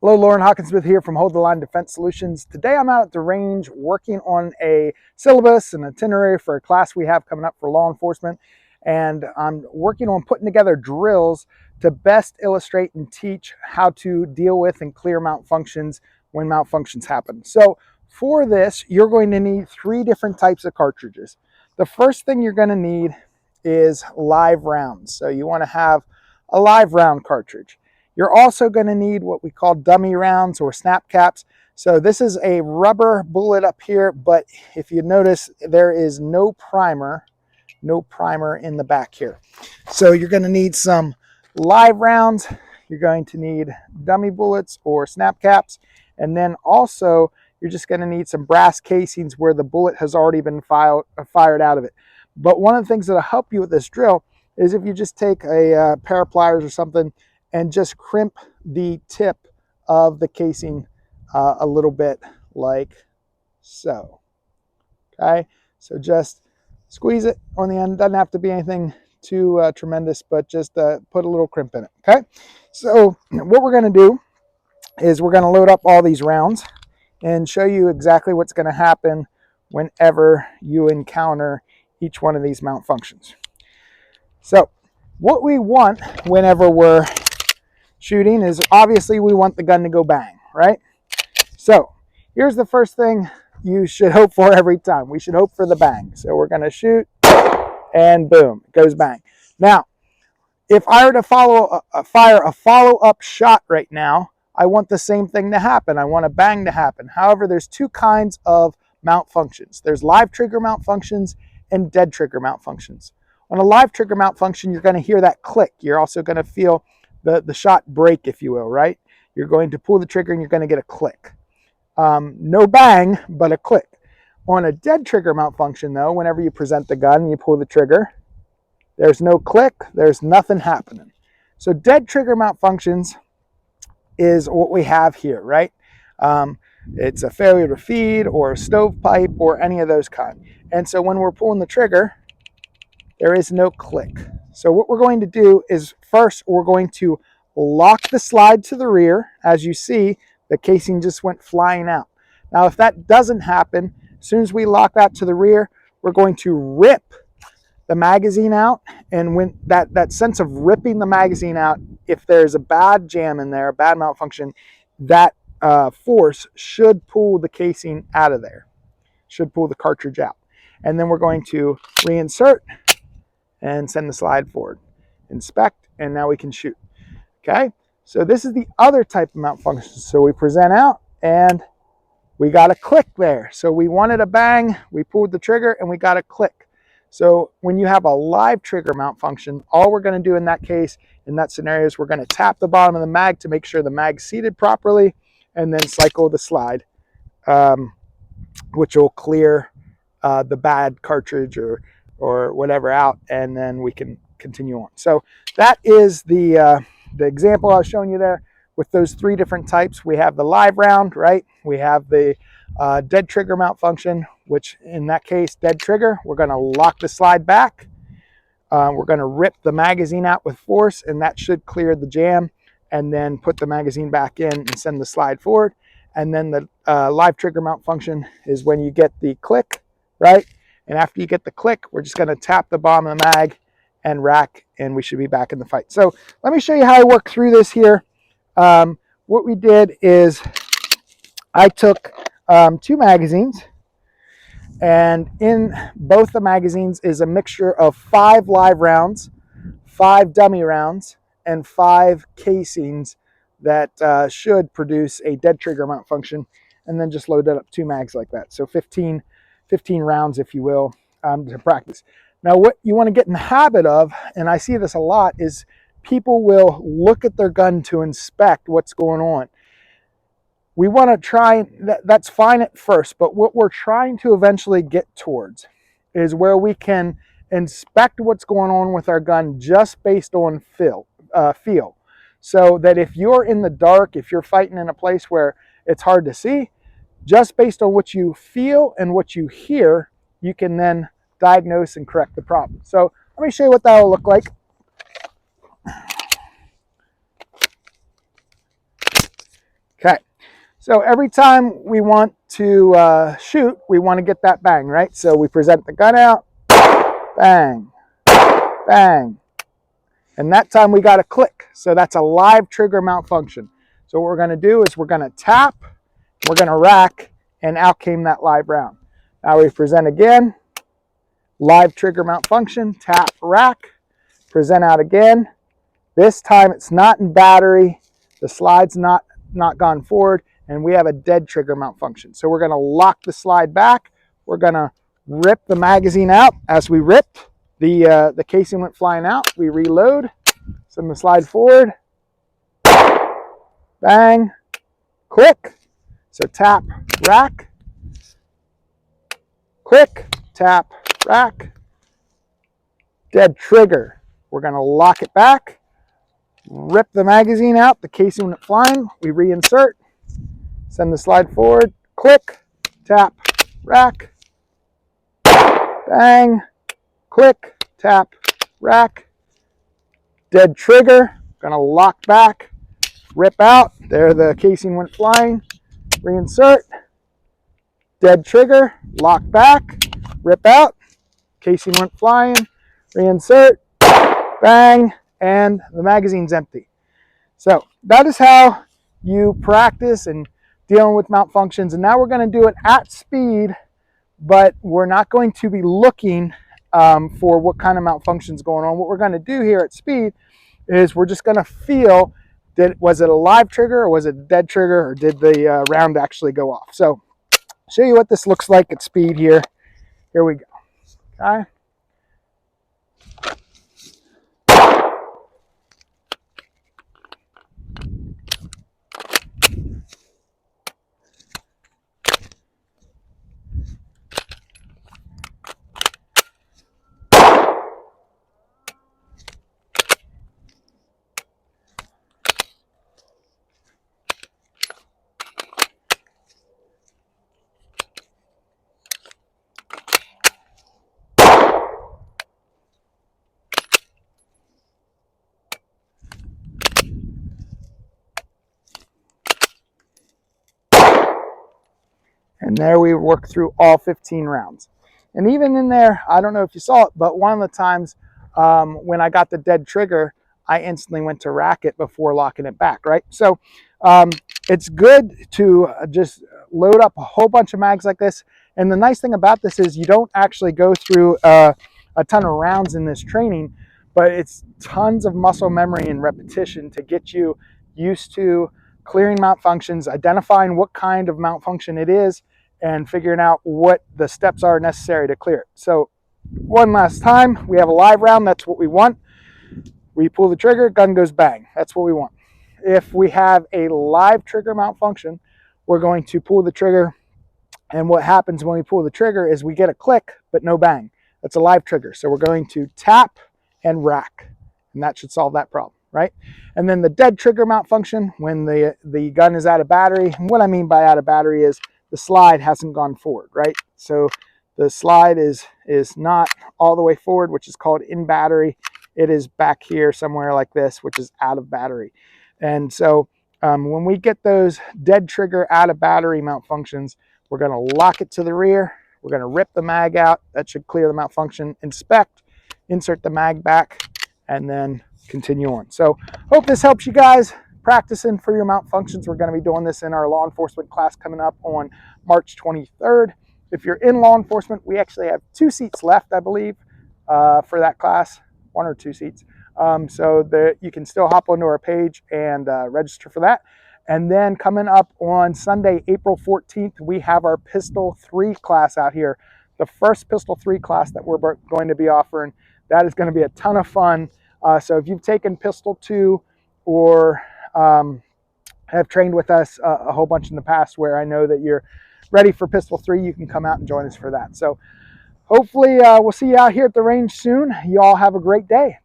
Hello, Lauren Hawkinsmith here from Hold the Line Defense Solutions. Today I'm out at the range working on a syllabus and itinerary for a class we have coming up for law enforcement. And I'm working on putting together drills to best illustrate and teach how to deal with and clear malfunctions when malfunctions happen. So for this, you're going to need 3 different types of cartridges. The first thing you're going to need is live rounds. So you want to have a live round cartridge. You're also going to need what we call dummy rounds or snap caps. So this is a rubber bullet up here, but if you notice, there is no primer in the back here. So you're going to need some live rounds. You're going to need dummy bullets or snap caps. And then also, you're just going to need some brass casings where the bullet has already been fired out of it. But one of the things that'll help you with this drill is if you just take a pair of pliers or something and just crimp the tip of the casing a little bit like so. Okay, so just squeeze it on the end. Doesn't have to be anything too tremendous, but just put a little crimp in it. Okay, so what we're going to do is we're going to load up all these rounds and show you exactly what's going to happen whenever you encounter each one of these malfunctions. So what we want whenever we're shooting is obviously we want the gun to go bang, right? So here's the first thing you should hope for every time. We should hope for the bang. So we're going to shoot and boom, it goes bang. Now, if I were to fire a follow-up shot right now, I want the same thing to happen. I want a bang to happen. However, there's 2 kinds of malfunctions. There's live trigger malfunctions and dead trigger malfunctions. On a live trigger malfunction, you're going to hear that click. You're also going to feel the shot break, if you will, right? You're going to pull the trigger and you're going to get a click. No bang, but a click. On a dead trigger malfunction, though, whenever you present the gun and you pull the trigger, there's no click, there's nothing happening. So dead trigger malfunctions is what we have here, right? It's a failure to feed or a stovepipe or any of those kind. And so when we're pulling the trigger, there is no click. So what we're going to do is first we're going to lock the slide to the rear. As you see, the casing just went flying out. Now if that doesn't happen, as soon as we lock that to the rear, we're going to rip the magazine out. And when that sense of ripping the magazine out, if there's a bad jam in there, a bad malfunction, that force should pull the casing out of there, should pull the cartridge out. And then we're going to reinsert and send the slide forward, inspect, and now we can shoot. Okay, so this is the other type of malfunction. So we present out and we got a click there. So we wanted a bang, we pulled the trigger and we got a click. So when you have a live trigger malfunction, all we're going to do in that case, in that scenario, is we're going to tap the bottom of the mag to make sure the mag's seated properly and then cycle the slide, which will clear the bad cartridge or whatever out, and then we can continue on. So that is the example I was showing you there with those 3 different types. We have the live round, right? We have the dead trigger malfunction, which in that case, dead trigger, we're going to lock the slide back. We're going to rip the magazine out with force, and that should clear the jam, and then put the magazine back in and send the slide forward. And then the live trigger malfunction is when you get the click, right? And after you get the click, we're just going to tap the bottom of the mag and rack, and we should be back in the fight. So let me show you how I work through this here. What we did is I took 2 magazines, and in both the magazines is a mixture of 5 live rounds, 5 dummy rounds, and 5 casings that should produce a dead trigger malfunction, and then just load it up 2 mags like that. So 15 rounds, if you will, to practice. Now, what you want to get in the habit of, and I see this a lot, is people will look at their gun to inspect what's going on. We want to try, that's fine at first, but what we're trying to eventually get towards is where we can inspect what's going on with our gun just based on feel. So that if you're in the dark, if you're fighting in a place where it's hard to see, just based on what you feel and what you hear, you can then diagnose and correct the problem. So let me show you what that will look like. So every time we want to shoot, we want to get that bang, right? So we present the gun out, bang, bang. And that time we got a click. So that's a live trigger malfunction. So what we're going to do is we're going to tap, we're going to rack, and out came that live round. Now we present again, live trigger malfunction, tap, rack, present out again. This time it's not in battery, the slide's not gone forward, and we have a dead trigger malfunction. So we're going to lock the slide back. We're going to rip the magazine out. As we rip, the casing went flying out. We reload, send the slide forward, bang, click. So tap, rack, click, tap, rack, dead trigger. We're going to lock it back, rip the magazine out, the casing went flying, we reinsert, send the slide forward, click, tap, rack, bang, click, tap, rack, dead trigger. Gonna lock back, rip out, there the casing went flying, reinsert, dead trigger, lock back, rip out, casing went flying, reinsert, bang, and the magazine's empty. So that is how you practice and dealing with malfunctions. And now we're going to do it at speed, but we're not going to be looking for what kind of malfunctions going on. What we're going to do here at speed is we're just going to feel that was it a live trigger or was it a dead trigger, or did the round actually go off. So show you what this looks like at speed here. Here we go. Okay. And there we worked through all 15 rounds. And even in there, I don't know if you saw it, but one of the times when I got the dead trigger, I instantly went to rack it before locking it back, right? So it's good to just load up a whole bunch of mags like this. And the nice thing about this is you don't actually go through a ton of rounds in this training, but it's tons of muscle memory and repetition to get you used to clearing malfunctions, identifying what kind of malfunction it is, and figuring out what the steps are necessary to clear it. So one last time, we have a live round. That's what we want. We pull the trigger, gun goes bang. That's what we want. If we have a live trigger malfunction, we're going to pull the trigger, and what happens when we pull the trigger is we get a click but no bang. That's a live trigger. So we're going to tap and rack, and that should solve that problem, right? And then the dead trigger malfunction, when the gun is out of battery. And what I mean by out of battery is the slide hasn't gone forward, right? So the slide is not all the way forward, which is called in battery. It is back here somewhere like this, which is out of battery. And so when we get those dead trigger out of battery malfunctions, we're going to lock it to the rear. We're going to rip the mag out. That should clear the malfunction. Inspect, insert the mag back, and then continue on. So hope this helps you guys practicing for your malfunctions. We're going to be doing this in our law enforcement class coming up on March 23rd. If you're in law enforcement, we actually have 2 seats left, I believe, for that class, 1 or 2 seats. So that you can still hop onto our page and register for that. And then coming up on Sunday, April 14th, we have our Pistol 3 class out here. The first Pistol 3 class that we're going to be offering. That is going to be a ton of fun. So if you've taken Pistol 2 or have trained with us a whole bunch in the past where I know that you're ready for Pistol 3, you can come out and join us for that. So hopefully we'll see you out here at the range soon. You all have a great day.